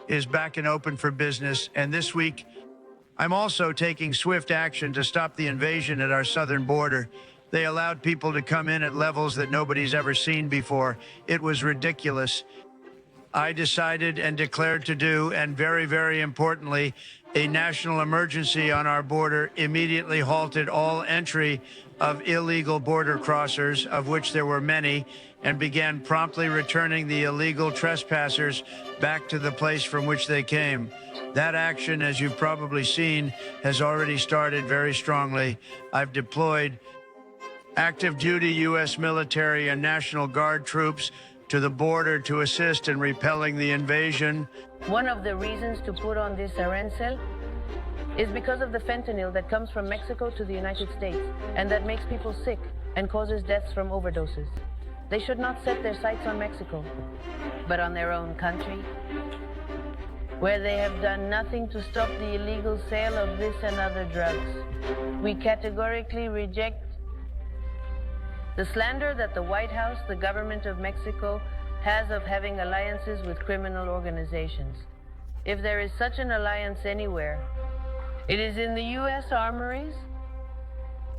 is back and open for business. And this week, I'm also taking swift action to stop the invasion at our southern border. They allowed people to come in at levels that nobody's ever seen before. It was ridiculous. I decided and declared to do, and very, very importantly, a national emergency on our border immediately halted all entry of illegal border crossers, of which there were many, and began promptly returning the illegal trespassers back to the place from which they came. That action, as you've probably seen, has already started very strongly. I've deployed active duty U.S. military and National Guard troops to the border to assist in repelling the invasion. One of the reasons to put on this arancel is because of the fentanyl that comes from Mexico to the United States and that makes people sick and causes deaths from overdoses. They should not set their sights on Mexico, but on their own country, where they have done nothing to stop the illegal sale of this and other drugs. We categorically reject the slander that the White House, the government of Mexico, has of having alliances with criminal organizations. If there is such an alliance anywhere, it is in the U.S. armories,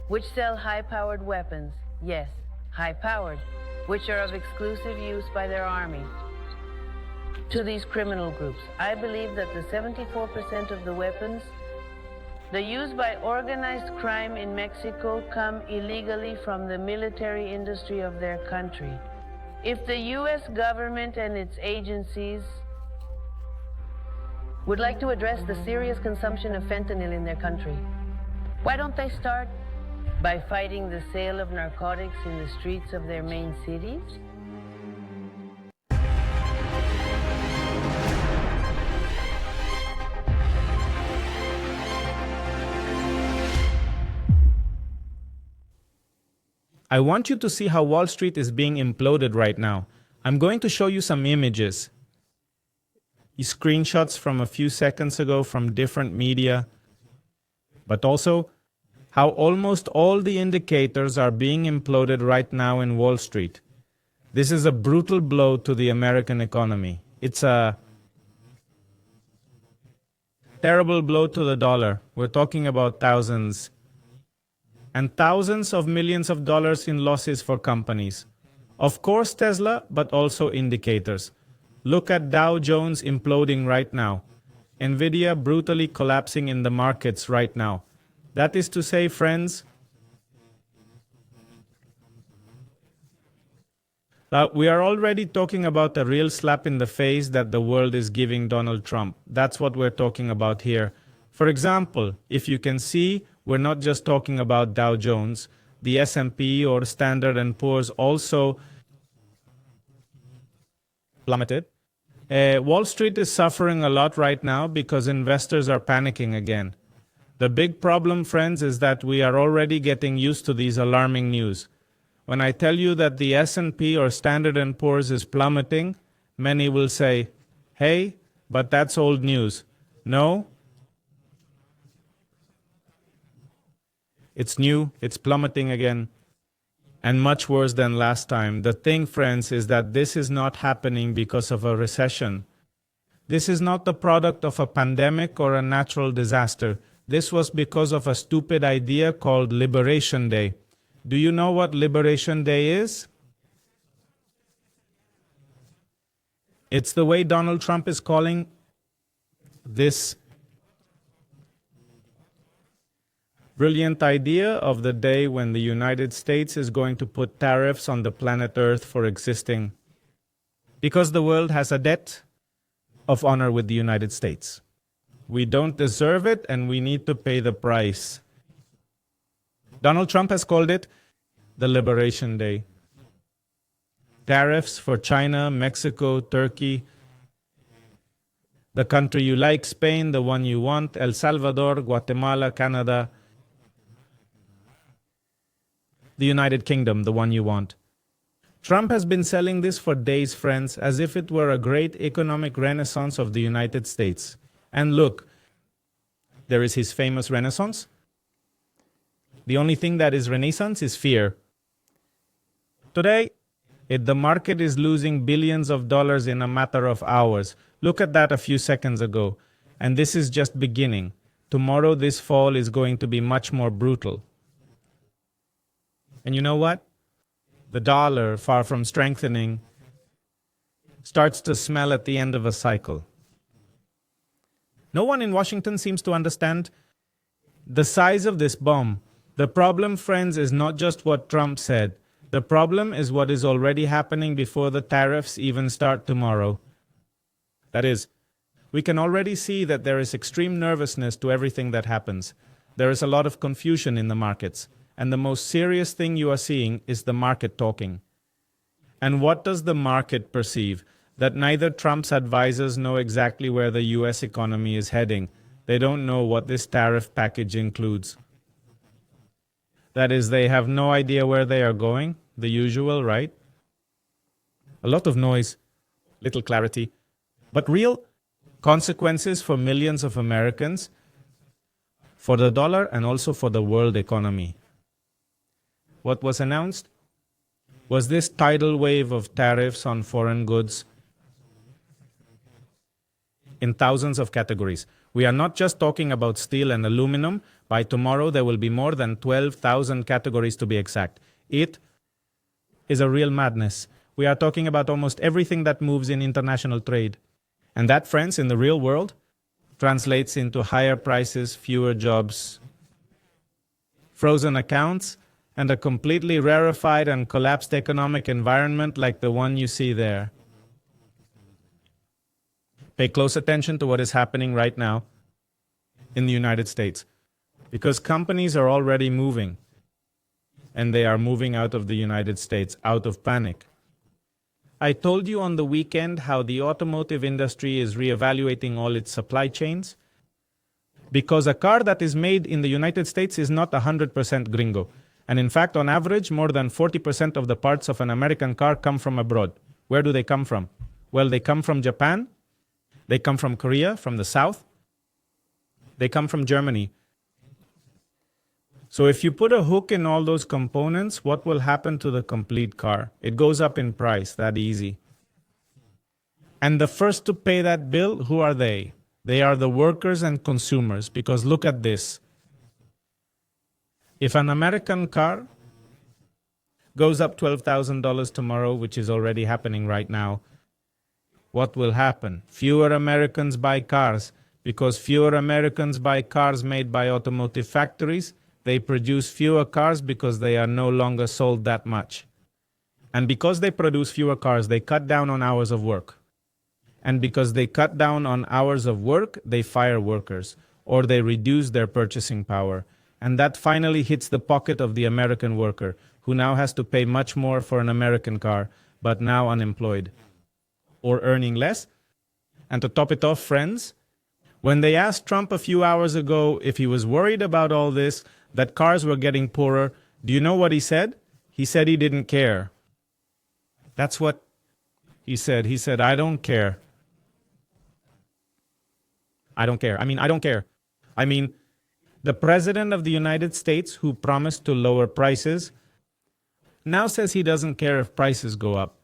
which sell high-powered weapons. Yes, high-powered, which are of exclusive use by their army to these criminal groups. I believe that the 74% of the weapons that are used by organized crime in Mexico come illegally from the military industry of their country. If the U.S. government and its agencies would like to address the serious consumption of fentanyl in their country, why don't they start by fighting the sale of narcotics in the streets of their main cities? I want you to see how Wall Street is being imploded right now. I'm going to show you some images. Screenshots from a few seconds ago from different media, but also how almost all the indicators are being imploded right now in Wall Street. This is a brutal blow to the American economy. It's a terrible blow to the dollar. We're talking about thousands and thousands of millions of dollars in losses for companies. Of course Tesla, but also indicators. Look at Dow Jones imploding right now. Nvidia brutally collapsing in the markets right now. That is to say, friends, we are already talking about a real slap in the face that the world is giving Donald Trump. That's what we're talking about here. For example, if you can see, we're not just talking about Dow Jones. The S&P or Standard & Poor's also plummeted. Wall Street is suffering a lot right now because investors are panicking again. The big problem, friends, is that we are already getting used to these alarming news. When I tell you that the S&P or Standard & Poor's is plummeting, many will say, hey, but that's old news. No. It's new, it's plummeting again, and much worse than last time. The thing, friends, is that this is not happening because of a recession. This is not the product of a pandemic or a natural disaster. This was because of a stupid idea called Liberation Day. Do you know what Liberation Day is? It's the way Donald Trump is calling this brilliant idea of the day when the United States is going to put tariffs on the planet Earth for existing, because the world has a debt of honor with the United States. We don't deserve it and we need to pay the price. Donald Trump has called it the Liberation Day. Tariffs for China, Mexico, Turkey, the country you like, Spain, the one you want, El Salvador, Guatemala, Canada, the United Kingdom, the one you want. Trump has been selling this for days, friends, as if it were a great economic renaissance of the United States. And look, there is his famous renaissance. The only thing that is renaissance is fear. Today, The market is losing billions of dollars in a matter of hours. Look at that a few seconds ago. And this is just beginning. Tomorrow, this fall is going to be much more brutal. And you know what? The dollar, far from strengthening, starts to smell at the end of a cycle. No one in Washington seems to understand the size of this bomb. The problem, friends, is not just what Trump said. The problem is what is already happening before the tariffs even start tomorrow. That is, we can already see that there is extreme nervousness to everything that happens. There is a lot of confusion in the markets. And the most serious thing you are seeing is the market talking. And what does the market perceive? That neither Trump's advisors know exactly where the US economy is heading. They don't know what this tariff package includes. That is, they have no idea where they are going. The usual, right? A lot of noise, little clarity, but real consequences for millions of Americans, for the dollar, and also for the world economy. What was announced was this tidal wave of tariffs on foreign goods in thousands of categories. We are not just talking about steel and aluminum. By tomorrow, there will be more than 12,000 categories to be exact. It is a real madness. We are talking about almost everything that moves in international trade. And that, friends, in the real world, translates into higher prices, fewer jobs, frozen accounts, and a completely rarefied and collapsed economic environment like the one you see there. Pay close attention to what is happening right now in the United States, because companies are already moving, and they are moving out of the United States out of panic. I told you on the weekend how the automotive industry is reevaluating all its supply chains, because a car that is made in the United States is not 100% gringo. And in fact, on average, more than 40% of the parts of an American car come from abroad. Where do they come from? Well, they come from Japan. They come from Korea, from the south. They come from Germany. So if you put a hook in all those components, what will happen to the complete car? It goes up in price, that easy. And the first to pay that bill, who are they? They are the workers and consumers, because look at this. If an American car goes up $12,000 tomorrow, which is already happening right now, what will happen? Fewer Americans buy cars, because fewer Americans buy cars made by automotive factories. They produce fewer cars because they are no longer sold that much. And because they produce fewer cars, they cut down on hours of work. And because they cut down on hours of work, they fire workers, or they reduce their purchasing power. And that finally hits the pocket of the American worker, who now has to pay much more for an American car, but now unemployed or earning less. And to top it off, friends, when they asked Trump a few hours ago if he was worried about all this, that cars were getting poorer, do you know what he said? He said he didn't care. That's what he said. He said, I don't care. I don't care. I don't care. The President of the United States, who promised to lower prices, now says he doesn't care if prices go up.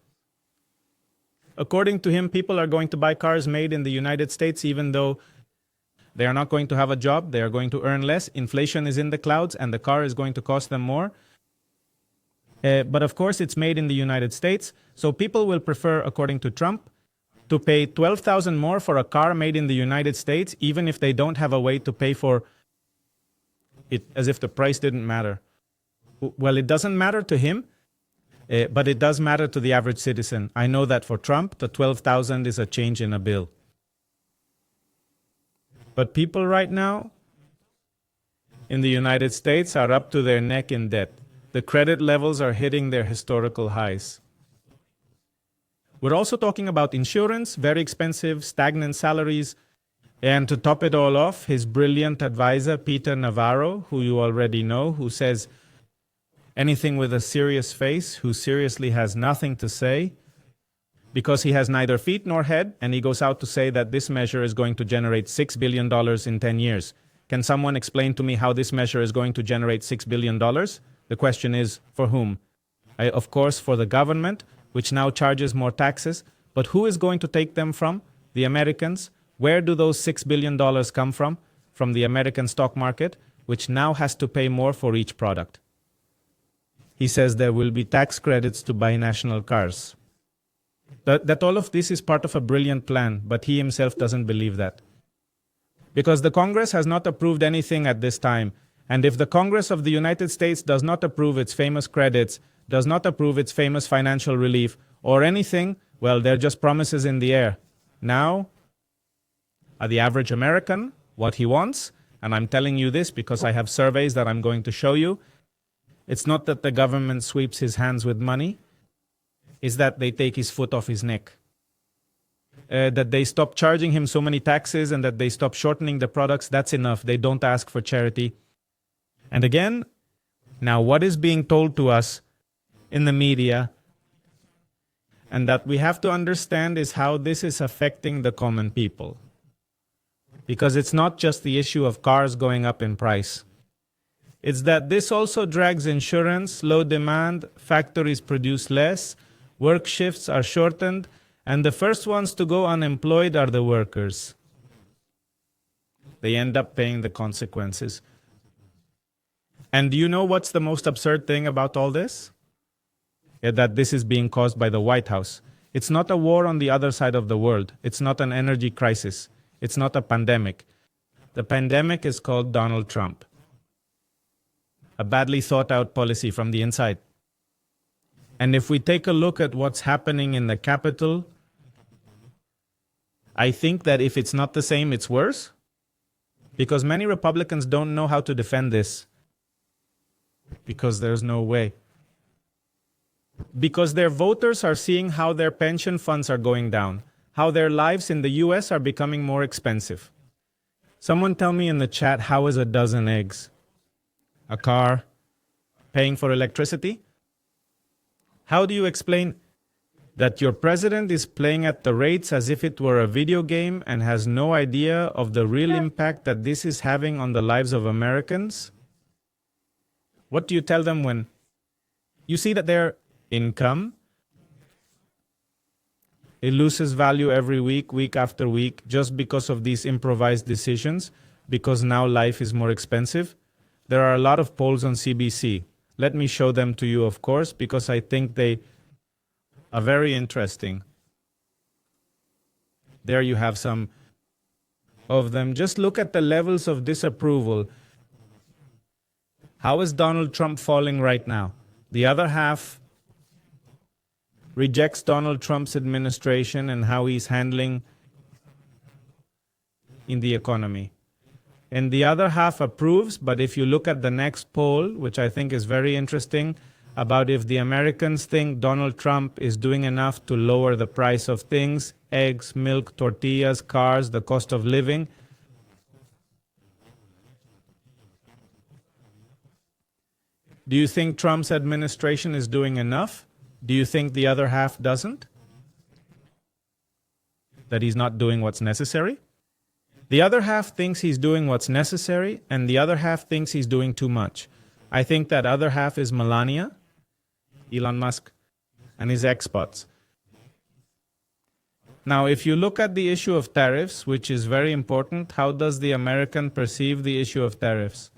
According to him, people are going to buy cars made in the United States even though they are not going to have a job, they are going to earn less, inflation is in the clouds, and the car is going to cost them more. But of course, it's made in the United States, so people will prefer, according to Trump, to pay $12,000 more for a car made in the United States, even if they don't have a way to pay for it, as if the price didn't matter. Well, it doesn't matter to him, but it does matter to the average citizen. I know that for Trump, the $12,000 is a change in a bill. But people right now in the United States are up to their neck in debt. The credit levels are hitting their historical highs. We're also talking about insurance, very expensive, stagnant salaries. And to top it all off, his brilliant advisor, Peter Navarro, who you already know, who says anything with a serious face, who seriously has nothing to say, because he has neither feet nor head, and he goes out to say that this measure is going to generate $6 billion in 10 years. Can someone explain to me how this measure is going to generate $6 billion? The question is, for whom? Of course, for the government, which now charges more taxes. But who is going to take them from? The Americans. Where do those $6 billion come from? From the American stock market, which now has to pay more for each product. He says there will be tax credits to buy national cars. That all of this is part of a brilliant plan, but he himself doesn't believe that. Because the Congress has not approved anything at this time. And if the Congress of the United States does not approve its famous credits, does not approve its famous financial relief, or anything, well, they're just promises in the air. Now, the average American, what he wants, and I'm telling you this because I have surveys that I'm going to show you, it's not that the government sweeps his hands with money, it's that they take his foot off his neck. That they stop charging him so many taxes and that they stop shortening the products, that's enough. They don't ask for charity. And again, now what is being told to us in the media and that we have to understand is how this is affecting the common people. Because it's not just the issue of cars going up in price. It's that this also drags insurance, low demand, factories produce less, work shifts are shortened, and the first ones to go unemployed are the workers. They end up paying the consequences. And do you know what's the most absurd thing about all this? That this is being caused by the White House. It's not a war on the other side of the world. It's not an energy crisis. It's not a pandemic. The pandemic is called Donald Trump. A badly thought out policy from the inside. And if we take a look at what's happening in the Capitol, I think that if it's not the same, it's worse. Because many Republicans don't know how to defend this. Because there's no way. Because their voters are seeing how their pension funds are going down, how their lives in the US are becoming more expensive. Someone tell me in the chat, how is a dozen eggs? A car? Paying for electricity? How do you explain that your president is playing at the rates as if it were a video game and has no idea of the real impact that this is having on the lives of Americans? What do you tell them when you see that their income, it loses value every week, week after week, just because of these improvised decisions, because now life is more expensive? There are a lot of polls on CBC. Let me show them to you, of course, because I think they are very interesting. There you have some of them. Just look at the levels of disapproval. How is Donald Trump falling right now? The other half rejects Donald Trump's administration and how he's handling in the economy. And the other half approves, but if you look at the next poll, which I think is very interesting, about if the Americans think Donald Trump is doing enough to lower the price of things, eggs, milk, tortillas, cars, the cost of living. Do you think Trump's administration is doing enough? Do you think the other half doesn't? That he's not doing what's necessary? The other half thinks he's doing what's necessary, and the other half thinks he's doing too much. I think that other half is Melania, Elon Musk, and his experts. Now, if you look at the issue of tariffs, which is very important, how does the American perceive the issue of tariffs?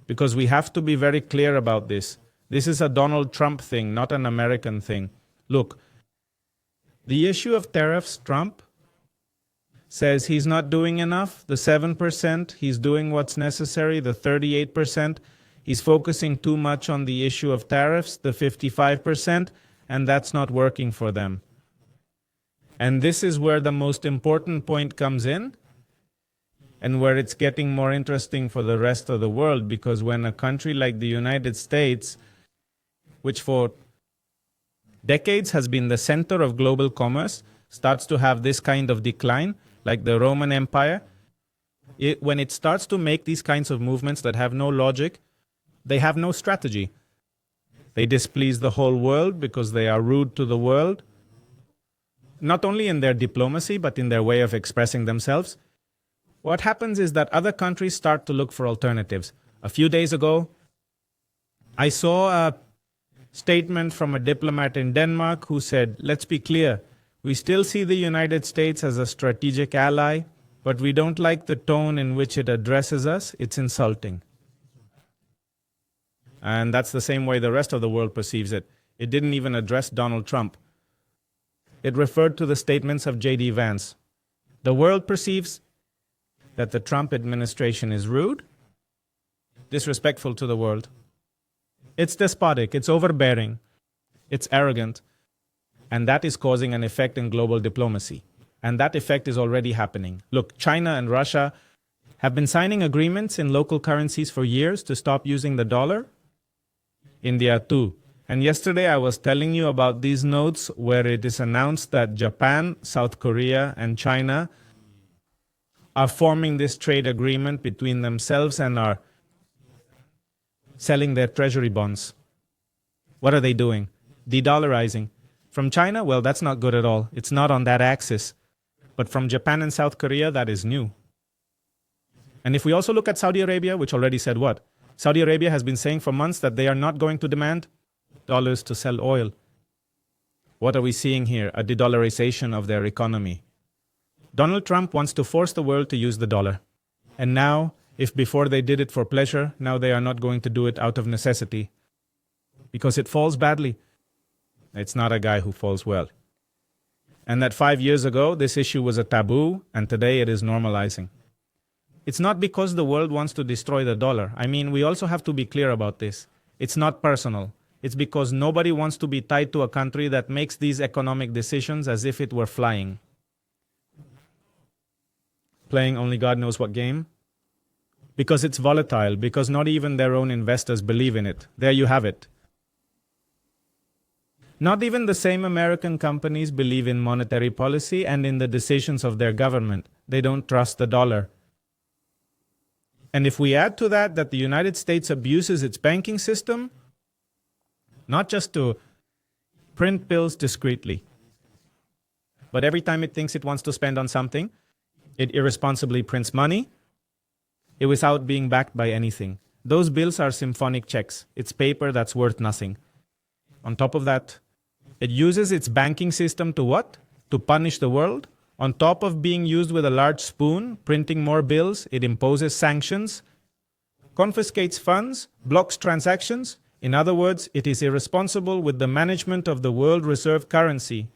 Because we have to be very clear about this. This is a Donald Trump thing, not an American thing. Look, the issue of tariffs, Trump says he's not doing enough. The 7%, he's doing what's necessary. The 38%, he's focusing too much on the issue of tariffs. The 55%, and that's not working for them. And this is where the most important point comes in, and where it's getting more interesting for the rest of the world, because when a country like the United States, which for decades has been the center of global commerce, starts to have this kind of decline, like the Roman Empire, when it starts to make these kinds of movements that have no logic, they have no strategy. They displease the whole world because they are rude to the world, not only in their diplomacy, but in their way of expressing themselves. What happens is that other countries start to look for alternatives. A few days ago, I saw statement from a diplomat in Denmark who said, let's be clear, we still see the United States as a strategic ally, but we don't like the tone in which it addresses us. It's insulting. And that's the same way the rest of the world perceives it. It didn't even address Donald Trump. It referred to the statements of J.D. Vance. The world perceives that the Trump administration is rude, disrespectful to the world. It's despotic, it's overbearing, it's arrogant, and that is causing an effect in global diplomacy. And that effect is already happening. Look, China and Russia have been signing agreements in local currencies for years to stop using the dollar. India too. And yesterday I was telling you about these notes where it is announced that Japan, South Korea, and China are forming this trade agreement between themselves and are selling their treasury bonds. What are they doing? De-dollarizing. From China, well, that's not good at all. It's not on that axis. But from Japan and South Korea, that is new. And if we also look at Saudi Arabia, which already said what? Saudi Arabia has been saying for months that they are not going to demand dollars to sell oil. What are we seeing here? A de-dollarization of their economy. Donald Trump wants to force the world to use the dollar. And now, if before they did it for pleasure, now they are not going to do it out of necessity. Because it falls badly. It's not a guy who falls well. And that 5 years ago, this issue was a taboo, and today it is normalizing. It's not because the world wants to destroy the dollar. I mean, we also have to be clear about this. It's not personal. It's because nobody wants to be tied to a country that makes these economic decisions as if it were flying. Playing only God knows what game. Because it's volatile, because not even their own investors believe in it. There you have it. Not even the same American companies believe in monetary policy and in the decisions of their government. They don't trust the dollar. And if we add to that the United States abuses its banking system, not just to print bills discreetly, but every time it thinks it wants to spend on something, it irresponsibly prints money, without being backed by anything. Those bills are symphonic checks. It's paper that's worth nothing. On top of that, it uses its banking system to what? To punish the world. On top of being used with a large spoon, printing more bills, it imposes sanctions, confiscates funds, blocks transactions. In other words, it is irresponsible with the management of the world reserve currency.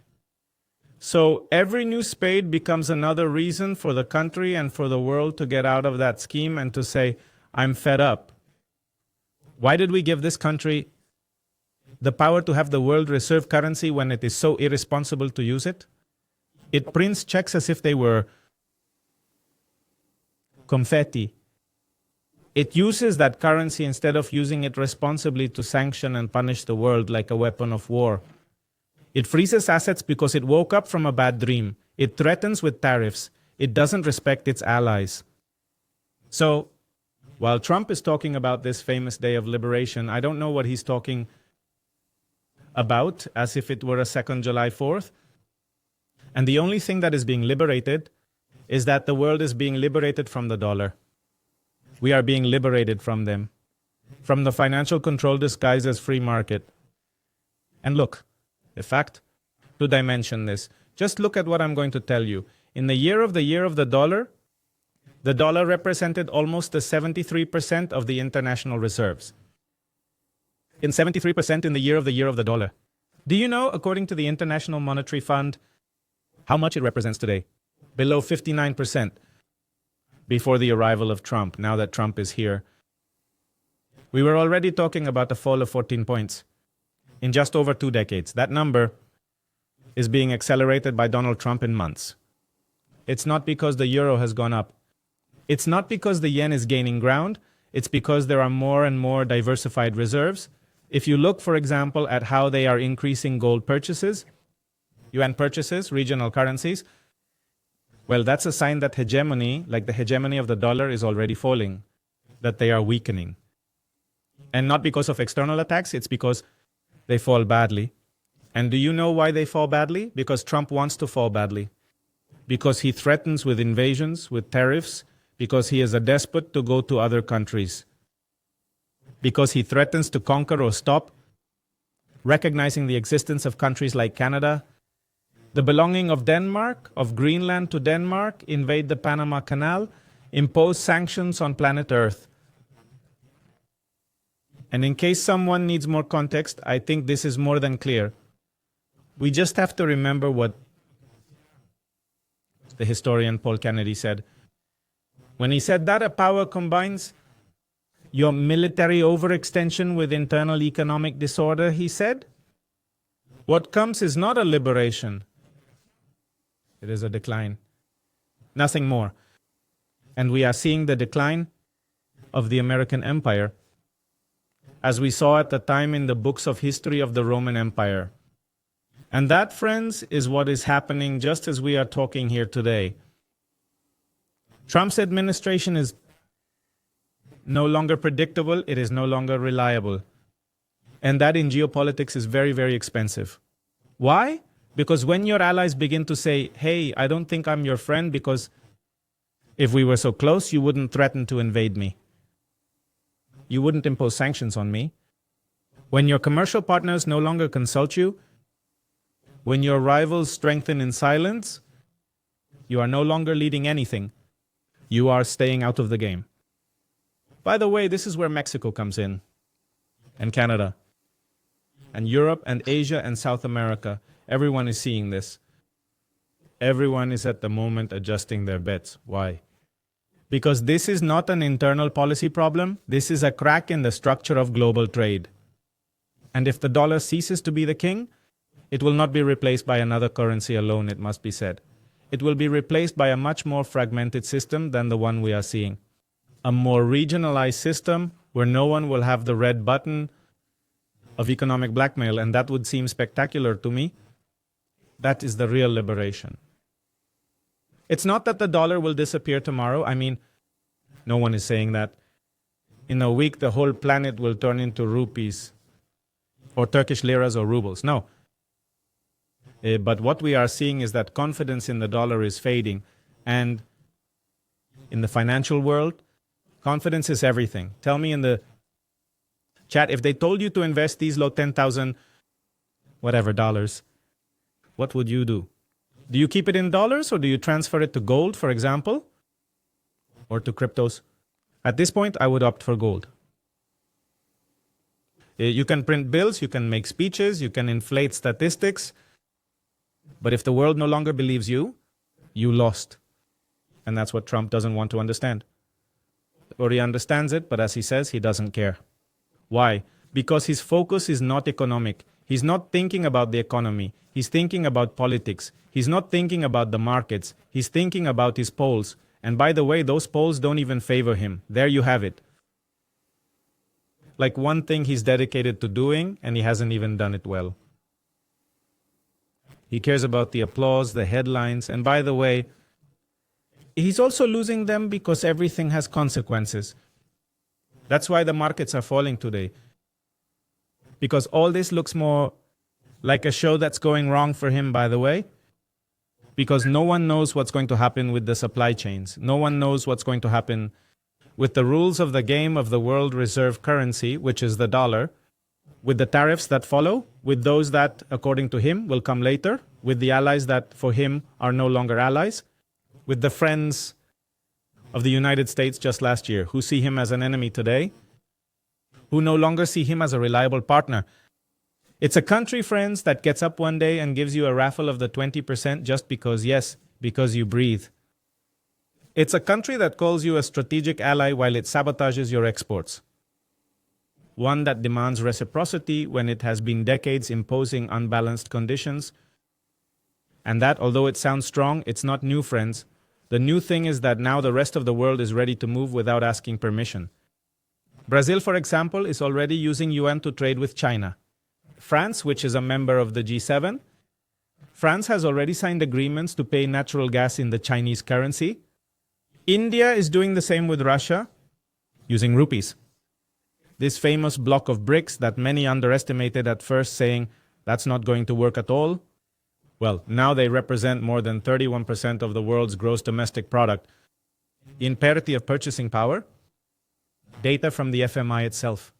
So every new spade becomes another reason for the country and for the world to get out of that scheme and to say, I'm fed up. Why did we give this country the power to have the world reserve currency when it is so irresponsible to use it? It prints checks as if they were confetti. It uses that currency instead of using it responsibly to sanction and punish the world like a weapon of war. It freezes assets because it woke up from a bad dream. It threatens with tariffs. It doesn't respect its allies. So, while Trump is talking about this famous day of liberation, I don't know what he's talking about, as if it were a second July 4th. And the only thing that is being liberated is that the world is being liberated from the dollar. We are being liberated from them, from the financial control disguised as free market. And look, in fact, to dimension this, just look at what I'm going to tell you. In the year of the dollar represented almost the 73% of the international reserves. In 73% in the year of the dollar. Do you know, according to the International Monetary Fund, how much it represents today? Below 59% before the arrival of Trump, now that Trump is here. We were already talking about a fall of 14 points in just over 2 decades. That number is being accelerated by Donald Trump in months. It's not because the euro has gone up. It's not because the yen is gaining ground. It's because there are more and more diversified reserves. If you look, for example, at how they are increasing gold purchases, yuan purchases, regional currencies, well, that's a sign that hegemony, like the hegemony of the dollar, is already falling, that they are weakening. And not because of external attacks, it's because they fall badly. And do you know why they fall badly? Because Trump wants to fall badly. Because he threatens with invasions, with tariffs, because he is a despot to go to other countries. Because he threatens to conquer or stop recognizing the existence of countries like Canada, the belonging of Denmark, of Greenland to Denmark, invade the Panama Canal, impose sanctions on planet Earth. And in case someone needs more context, I think this is more than clear. We just have to remember what the historian Paul Kennedy said. When he said that a power combines your military overextension with internal economic disorder, he said, what comes is not a liberation. It is a decline. Nothing more. And we are seeing the decline of the American Empire, as we saw at the time in the books of history of the Roman Empire. And that, friends, is what is happening just as we are talking here today. Trump's administration is no longer predictable, it is no longer reliable. And that in geopolitics is very, very expensive. Why? Because when your allies begin to say, hey, I don't think I'm your friend because if we were so close, you wouldn't threaten to invade me. You wouldn't impose sanctions on me. When your commercial partners no longer consult you, when your rivals strengthen in silence, you are no longer leading anything. You are staying out of the game. By the way, this is where Mexico comes in, and Canada, and Europe, and Asia, and South America. Everyone is seeing this. Everyone is at the moment adjusting their bets. Why? Because this is not an internal policy problem. This is a crack in the structure of global trade. And if the dollar ceases to be the king, it will not be replaced by another currency alone, it must be said. It will be replaced by a much more fragmented system than the one we are seeing. A more regionalized system where no one will have the red button of economic blackmail, and that would seem spectacular to me. That is the real liberation. It's not that the dollar will disappear tomorrow. I mean, no one is saying that. In a week, the whole planet will turn into rupees or Turkish liras or rubles. No. But what we are seeing is that confidence in the dollar is fading. And in the financial world, confidence is everything. Tell me in the chat, if they told you to invest these low 10,000 whatever dollars, what would you do? Do you keep it in dollars or do you transfer it to gold, for example? Or to cryptos? At this point, I would opt for gold. You can print bills, you can make speeches, you can inflate statistics. But if the world no longer believes you, you lost. And that's what Trump doesn't want to understand. Or he understands it, but as he says, he doesn't care. Why? Because his focus is not economic. He's not thinking about the economy. He's thinking about politics. He's not thinking about the markets. He's thinking about his polls. And by the way, those polls don't even favor him. There you have it. Like one thing he's dedicated to doing, and he hasn't even done it well. He cares about the applause, the headlines, and by the way, he's also losing them because everything has consequences. That's why the markets are falling today. Because all this looks more like a show that's going wrong for him, by the way. Because no one knows what's going to happen with the supply chains. No one knows what's going to happen with the rules of the game of the world reserve currency, which is the dollar, with the tariffs that follow, with those that, according to him, will come later, with the allies that, for him, are no longer allies, with the friends of the United States just last year, who see him as an enemy today, who no longer see him as a reliable partner. It's a country, friends, that gets up one day and gives you a raffle of the 20% just because, yes, because you breathe. It's a country that calls you a strategic ally while it sabotages your exports. One that demands reciprocity when it has been decades imposing unbalanced conditions. And that, although it sounds strong, it's not new, friends. The new thing is that now the rest of the world is ready to move without asking permission. Brazil, for example, is already using yuan to trade with China. France, which is a member of the G7, France has already signed agreements to pay natural gas in the Chinese currency. India is doing the same with Russia, using rupees. This famous block of bricks that many underestimated at first, saying that's not going to work at all. Well, now they represent more than 31% of the world's gross domestic product. In parity of purchasing power, data from the FMI itself.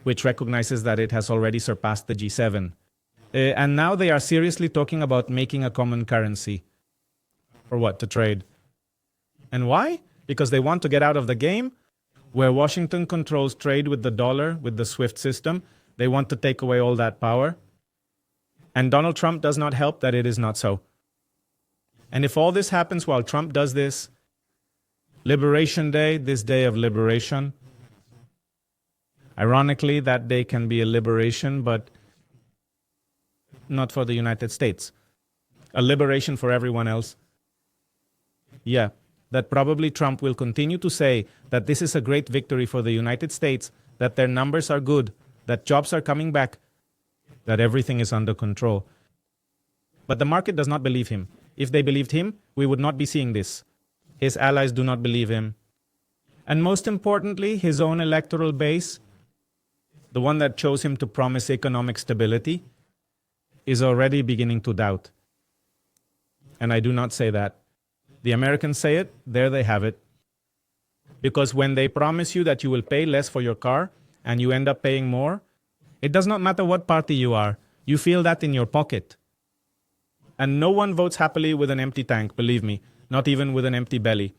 which recognizes that it has already surpassed the G7. And now they are seriously talking about making a common currency. For what? To trade. And why? Because they want to get out of the game where Washington controls trade with the dollar, with the SWIFT system. They want to take away all that power. And Donald Trump does not help that it is not so. And if all this happens while Trump does this, Liberation Day, this day of liberation, ironically, that day can be a liberation, but not for the United States. A liberation for everyone else. Yeah, that probably Trump will continue to say that this is a great victory for the United States, that their numbers are good, that jobs are coming back, that everything is under control. But the market does not believe him. If they believed him, we would not be seeing this. His allies do not believe him. And most importantly, his own electoral base, the one that chose him to promise economic stability, is already beginning to doubt. And I do not say that. The Americans say it, there they have it. Because when they promise you that you will pay less for your car and you end up paying more, it does not matter what party you are. You feel that in your pocket. And no one votes happily with an empty tank, believe me, not even with an empty belly.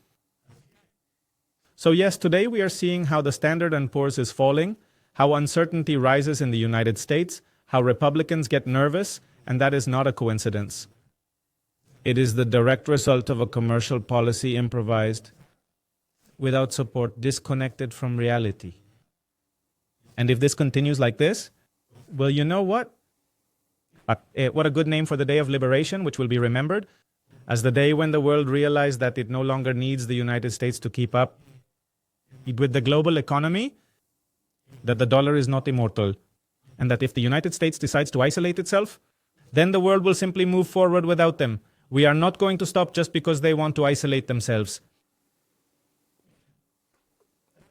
So yes, today we are seeing how the Standard & Poor's is falling, how uncertainty rises in the United States, how Republicans get nervous, and that is not a coincidence. It is the direct result of a commercial policy improvised, without support, disconnected from reality. And if this continues like this, well, you know what? What a good name for the day of liberation, which will be remembered as the day when the world realized that it no longer needs the United States to keep up with the global economy, that the dollar is not immortal, and that if the United States decides to isolate itself, then the world will simply move forward without them. We are not going to stop just because they want to isolate themselves.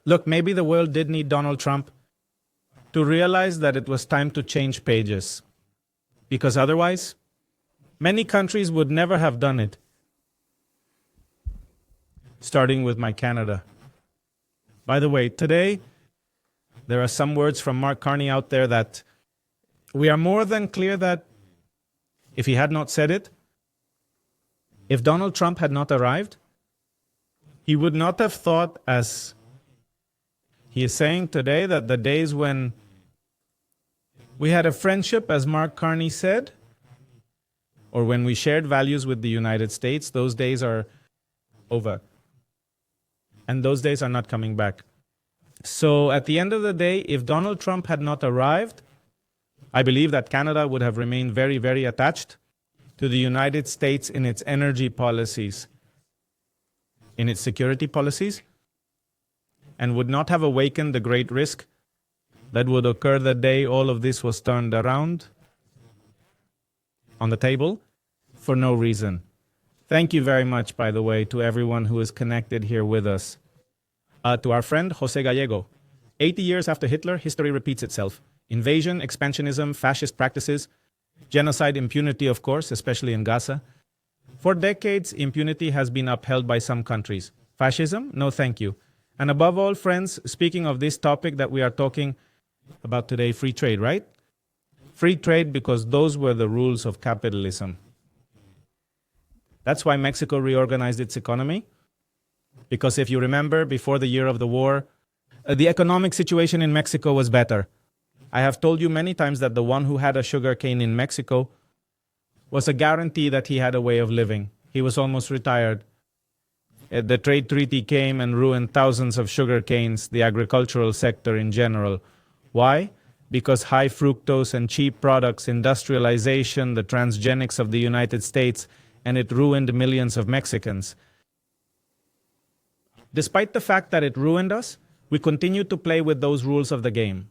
Look, maybe the world did need Donald Trump to realize that it was time to change pages. Because otherwise, many countries would never have done it. Starting with my Canada. By the way, today, there are some words from Mark Carney out there that we are more than clear that if he had not said it, if Donald Trump had not arrived, he would not have thought, as he is saying today, that the days when we had a friendship, as Mark Carney said, or when we shared values with the United States, those days are over. And those days are not coming back. So at the end of the day, if Donald Trump had not arrived, I believe that Canada would have remained very, very attached to the United States in its energy policies, in its security policies, and would not have awakened the great risk that would occur the day all of this was turned around on the table for no reason. Thank you very much, by the way, to everyone who is connected here with us. To our friend Jose Gallego. 80 years after Hitler, history repeats itself. Invasion, expansionism, fascist practices, genocide, impunity, of course, especially in Gaza. For decades, impunity has been upheld by some countries. Fascism? No, thank you. And above all, friends, speaking of this topic that we are talking about today, free trade, right? Free trade because those were the rules of capitalism. That's why Mexico reorganized its economy. Because if you remember, before the year of the war, the economic situation in Mexico was better. I have told you many times that the one who had a sugar cane in Mexico was a guarantee that he had a way of living. He was almost retired. The trade treaty came and ruined thousands of sugar canes, the agricultural sector in general. Why? Because high fructose and cheap products, industrialization, the transgenics of the United States, and it ruined millions of Mexicans. Despite the fact that it ruined us, we continue to play with those rules of the game,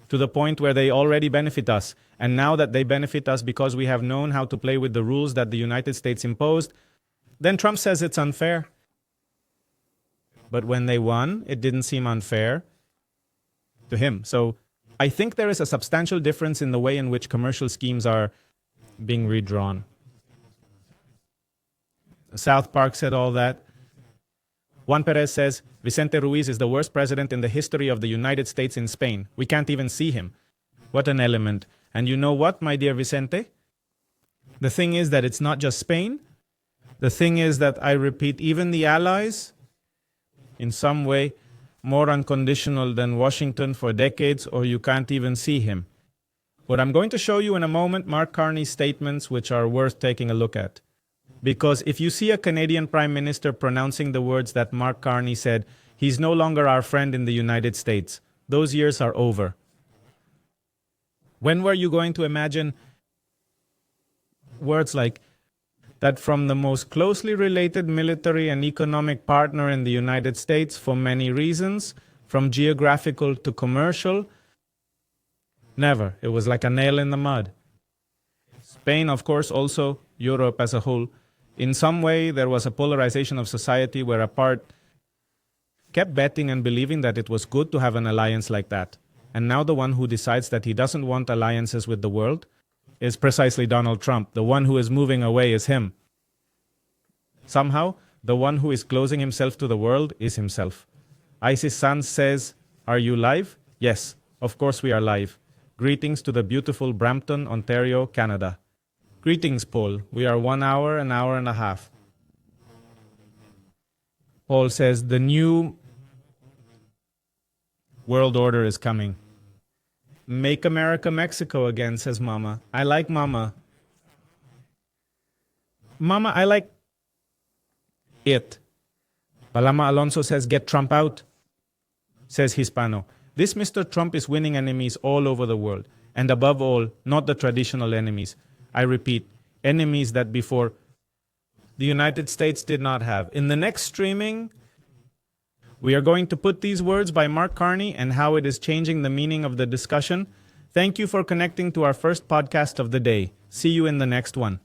to the point where they already benefit us. And now that they benefit us because we have known how to play with the rules that the United States imposed, then Trump says it's unfair. But when they won, it didn't seem unfair to him. So I think there is a substantial difference in the way in which commercial schemes are being redrawn. South Park said all that. Juan Perez says, Vicente Ruiz is the worst president in the history of the United States in Spain. We can't even see him. What an element. And you know what, my dear Vicente? The thing is that it's not just Spain. The thing is that, I repeat, even the allies, in some way, more unconditional than Washington for decades, or you can't even see him. What I'm going to show you in a moment, Mark Carney's statements, which are worth taking a look at. Because if you see a Canadian Prime Minister pronouncing the words that Mark Carney said, he's no longer our friend in the United States. Those years are over. When were you going to imagine words like that from the most closely related military and economic partner in the United States for many reasons, from geographical to commercial? Never. It was like a nail in the mud. Spain, of course, also Europe as a whole. In some way, there was a polarization of society where a part kept betting and believing that it was good to have an alliance like that. And now the one who decides that he doesn't want alliances with the world is precisely Donald Trump. The one who is moving away is him. Somehow, the one who is closing himself to the world is himself. Isis Sanz says, "Are you live?" Yes, of course we are live. Greetings to the beautiful Brampton, Ontario, Canada. Greetings, Paul. We are 1 hour, an hour and a half. Paul says, the new world order is coming. Make America Mexico again, says Mama. I like Mama. Mama, I like it. Palama Alonso says, get Trump out, says Hispano. This Mr. Trump is winning enemies all over the world. And above all, not the traditional enemies. I repeat, enemies that before the United States did not have. In the next streaming, we are going to put these words by Mark Carney and how it is changing the meaning of the discussion. Thank you for connecting to our first podcast of the day. See you in the next one.